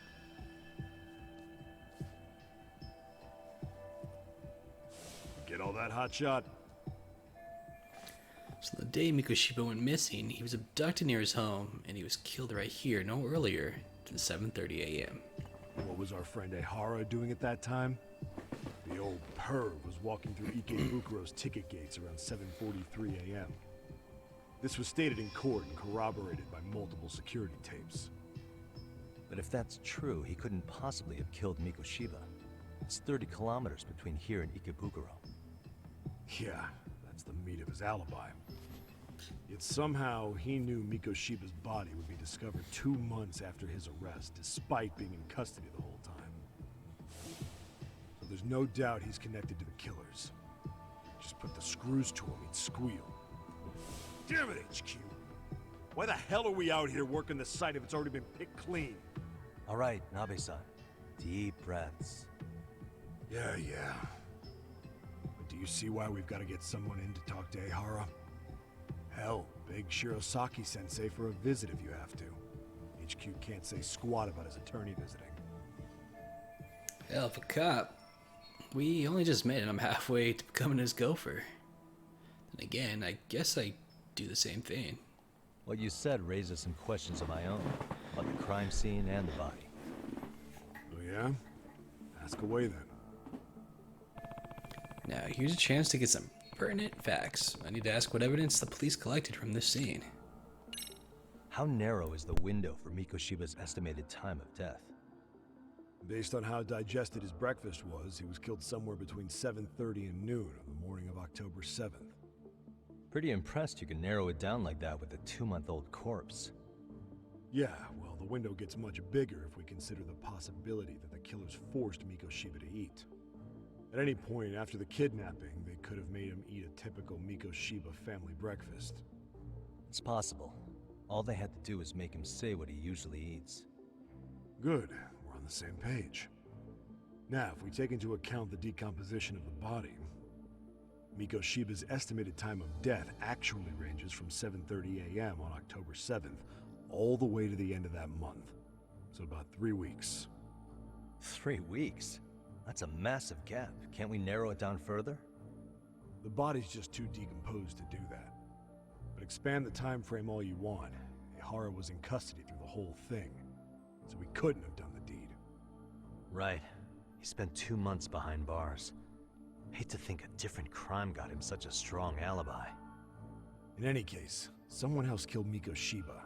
Get all that, hotshot? So the day Mikoshiba went missing, he was abducted near his home, and he was killed right here no earlier than 7:30 a.m. What was our friend Ehara doing at that time? The old perv was walking through Ikebukuro's ticket gates around 7:43 a.m. This was stated in court and corroborated by multiple security tapes. But if that's true, he couldn't possibly have killed Mikoshiba. It's 30 kilometers between here and Ikebukuro. Yeah, that's the meat of his alibi. Yet somehow he knew Mikoshiba's body would be discovered 2 months after his arrest, despite being in custody the whole time. So there's no doubt he's connected to the killers. Just put the screws to him, he'd squeal. Damn it, HQ! Why the hell are we out here working the site if it's already been picked clean? All right, Nabe-san. Deep breaths. Yeah. But do you see why we've got to get someone in to talk to Ehara? Hell, beg Shirosaki-sensei for a visit if you have to. HQ can't say squat about his attorney visiting. Hell of a cop. We only just met and I'm halfway to becoming his gopher. Then again, I guess I do the same thing. What you said raises some questions of my own, about the crime scene and the body. Oh yeah? Ask away then. Now, here's a chance to get some pertinent facts. I need to ask what evidence the police collected from this scene. How narrow is the window for Mikoshiba's estimated time of death? Based on how digested his breakfast was, he was killed somewhere between 7:30 and noon on the morning of October 7th. Pretty impressed you can narrow it down like that with a 2-month-old corpse. Yeah, well, the window gets much bigger if we consider the possibility that the killers forced Mikoshiba to eat. At any point after the kidnapping, they could have made him eat a typical Mikoshiba family breakfast. It's possible. All they had to do was make him say what he usually eats. Good, we're on the same page. Now, if we take into account the decomposition of the body, Mikoshiba's estimated time of death actually ranges from 7:30 a.m. on October 7th all the way to the end of that month. So about 3 weeks. 3 weeks? That's a massive gap. Can't we narrow it down further? The body's just too decomposed to do that. But expand the time frame all you want. Ehara was in custody through the whole thing, so he couldn't have done the deed. Right. He spent 2 months behind bars. Hate to think a different crime got him such a strong alibi. In any case, someone else killed Mikoshiba.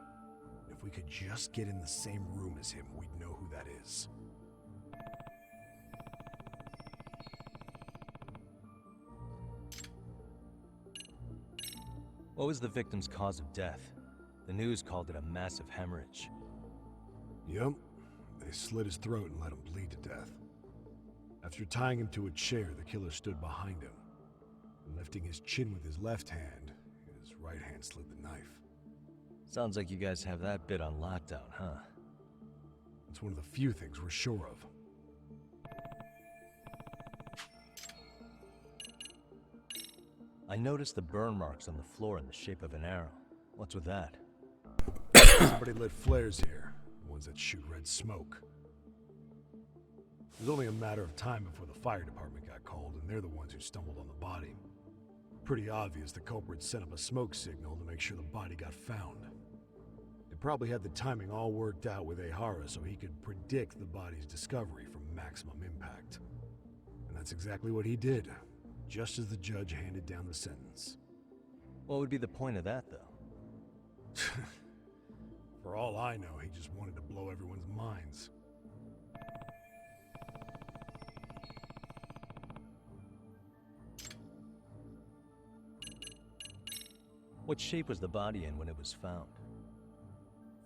If we could just get in the same room as him, we'd know who that is. What was the victim's cause of death? The news called it a massive hemorrhage. Yep. They slit his throat and let him bleed to death. After tying him to a chair, the killer stood behind him. Lifting his chin with his left hand, his right hand slid the knife. Sounds like you guys have that bit on lockdown, huh? It's one of the few things we're sure of. I noticed the burn marks on the floor in the shape of an arrow. What's with that? Somebody lit flares here, the ones that shoot red smoke. It was only a matter of time before the fire department got called, and they're the ones who stumbled on the body. Pretty obvious the culprit set up a smoke signal to make sure the body got found. They probably had the timing all worked out with Ehara so he could predict the body's discovery from maximum impact. And that's exactly what he did, just as the judge handed down the sentence. What would be the point of that, though? For all I know, he just wanted to blow everyone's minds. What shape was the body in when it was found?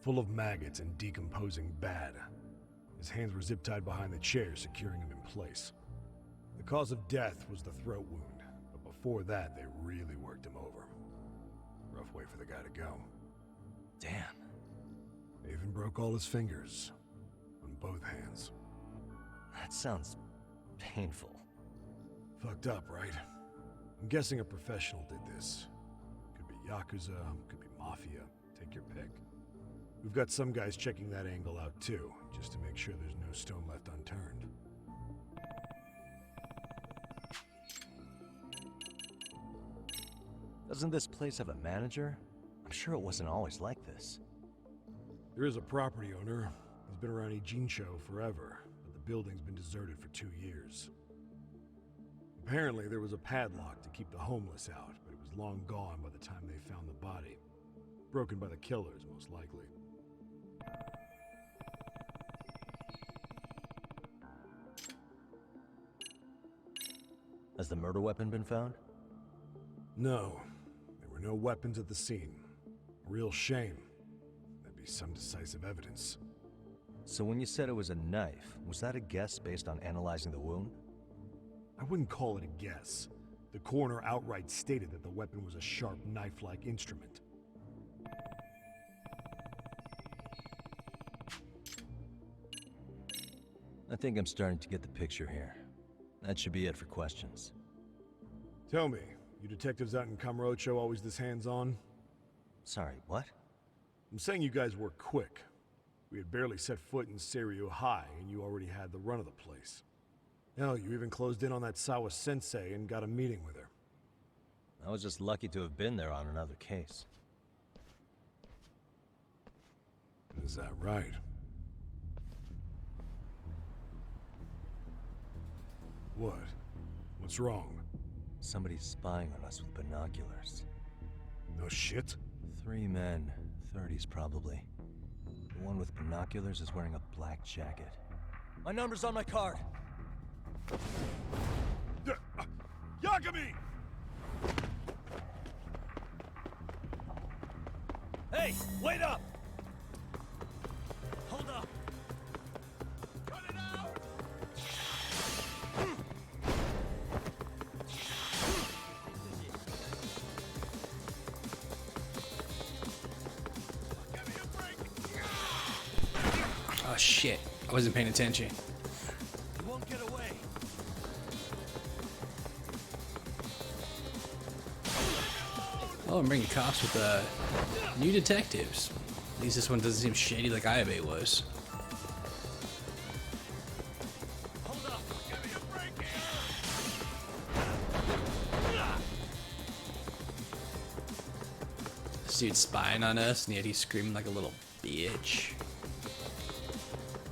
full of maggots and decomposing bad. His hands were zip-tied behind the chair, securing him in place. The cause of death was the throat wound, but before that, they really worked him over. Rough way for the guy to go. Damn. They even broke all his fingers, on both hands. That sounds painful. Fucked up, right? I'm guessing a professional did this. Could be Yakuza, could be Mafia, take your pick. We've got some guys checking that angle out too, just to make sure there's no stone left unturned. Doesn't this place have a manager? I'm sure it wasn't always like this. There is a property owner. He's been around Ijincho forever, but the building's been deserted for 2 years. Apparently, there was a padlock to keep the homeless out, but it was long gone by the time they found the body. Broken by the killers, most likely. Has the murder weapon been found? No, there were no weapons at the scene. Real shame. That'd be some decisive evidence. So when you said it was a knife, was that a guess based on analyzing the wound? I wouldn't call it a guess. The coroner outright stated that the weapon was a sharp knife-like instrument. I think I'm starting to get the picture here. That should be it for questions. Tell me, you detectives out in Kamurocho always this hands-on? Sorry, what? I'm saying you guys work quick. We had barely set foot in Seiryu High, and you already had the run of the place. Hell, you even closed in on that Sawa Sensei and got a meeting with her. I was just lucky to have been there on another case. Is that right? What? What's wrong? Somebody's spying on us with binoculars. No shit? 3 men, 30s probably. The one with binoculars is wearing a black jacket. My number's on my card! Yagami! Hey, wait up! Hold up! Cut it out! Give me a break! Oh shit, I wasn't paying attention. You won't get away! Oh, I'm bringing cops with new detectives. At least this one doesn't seem shady like Ayabe was. Hold up! Give me a break here! This dude's spying on us, and yet he's screaming like a little bitch.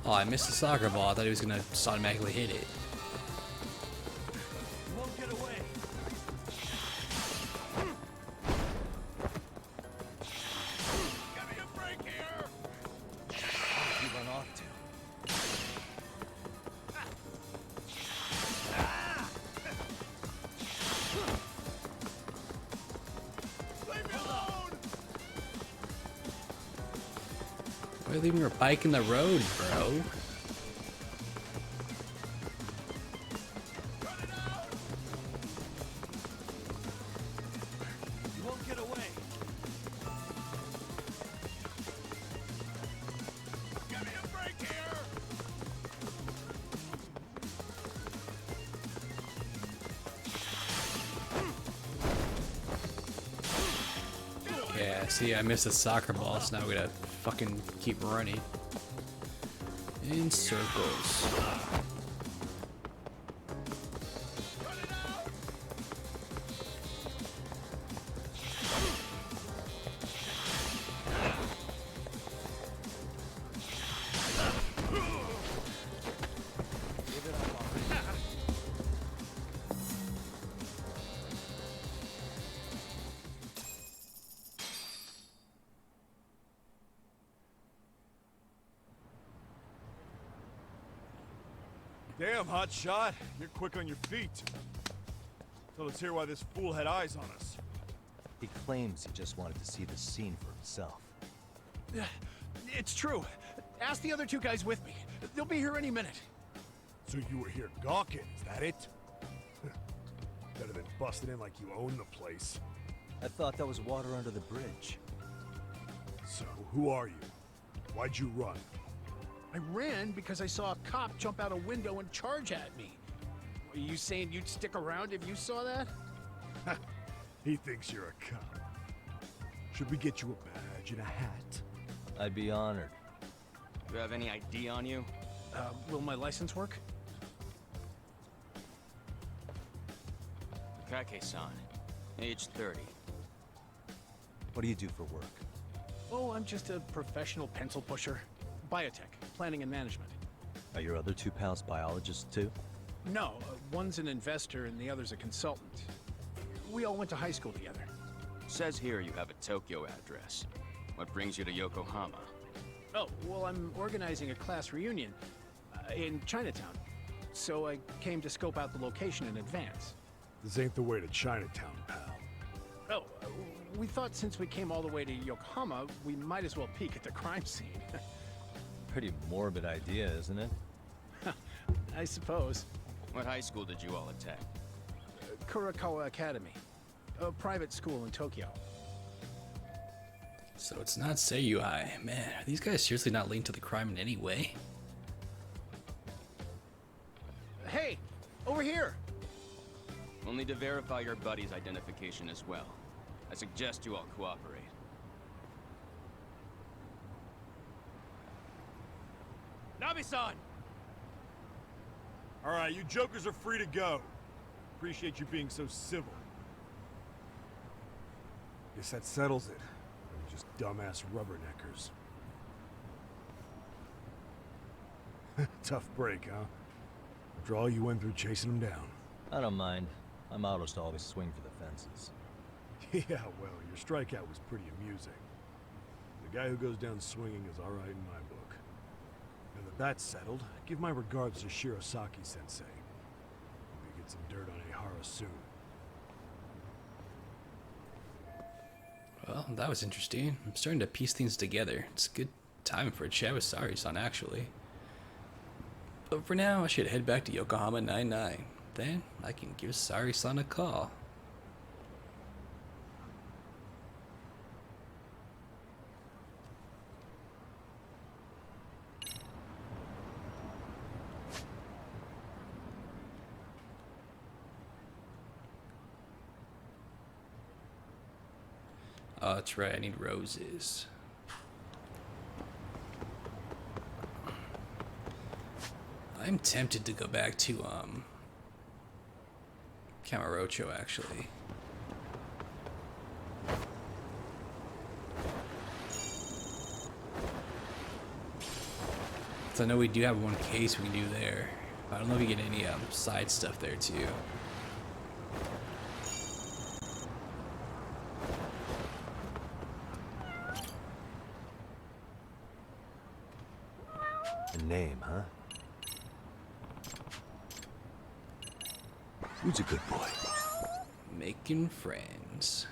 Oh, I missed the soccer ball. I thought he was gonna just automatically hit it. You won't get away! Give me a break here! You run off to. Leave me alone! Why are you leaving your bike in the road, bro? Cut it out! You won't get away! Give me a break here! Yeah, see, I missed the soccer ball, so now we gotta fucking keep running. In circles. Cut it out! Give it up already. Damn, hot shot. You're quick on your feet. So let's hear why this fool had eyes on us. He claims he just wanted to see the scene for himself. It's true. Ask the other two guys with me. They'll be here any minute. So you were here gawking, is that it? Better than busting in like you own the place. I thought that was water under the bridge. So, who are you? Why'd you run? I ran because I saw a cop jump out a window and charge at me. Are you saying you'd stick around if you saw that? He thinks you're a cop. Should we get you a badge and a hat? I'd be honored. Do you have any ID on you? Will my license work? Kake-san, age 30. What do you do for work? Oh, I'm just a professional pencil pusher. Biotech, planning and management. Are your other two pals biologists too? No, one's an investor and the other's a consultant. We all went to high school together. Says here you have a Tokyo address. What brings you to Yokohama? Oh, well, I'm organizing a class reunion in Chinatown. So I came to scope out the location in advance. This ain't the way to Chinatown, pal. Oh, we thought since we came all the way to Yokohama, we might as well peek at the crime scene. Pretty morbid idea, isn't it? I suppose. What high school did you all attend? Kurakawa Academy, a private school in Tokyo. So it's not Seiyuu. Man, are these guys seriously not linked to the crime in any way? Hey, over here! We'll need to verify your buddy's identification as well. I suggest you all cooperate. Nabi-san! Alright, you jokers are free to go. Appreciate you being so civil. Guess that settles it. We're just dumbass rubberneckers. Tough break, huh? After all you went through chasing them down. I don't mind. My motto's to always swing for the fences. Yeah, well, your strikeout was pretty amusing. The guy who goes down swinging is alright in my book. Now that that's settled, give my regards to Shirosaki-sensei. Hope you get some dirt on Ehara soon. Well, that was interesting. I'm starting to piece things together. It's a good time for a chat with Sari-san, actually. But for now, I should head back to Yokohama 99. Then, I can give Sari-san a call. Oh, that's right, I need roses. I'm tempted to go back to, Kamurocho, actually. So I know we do have one case we can do there. I don't know if we get any, side stuff there, too. A name, huh? Who's a good boy? Making friends.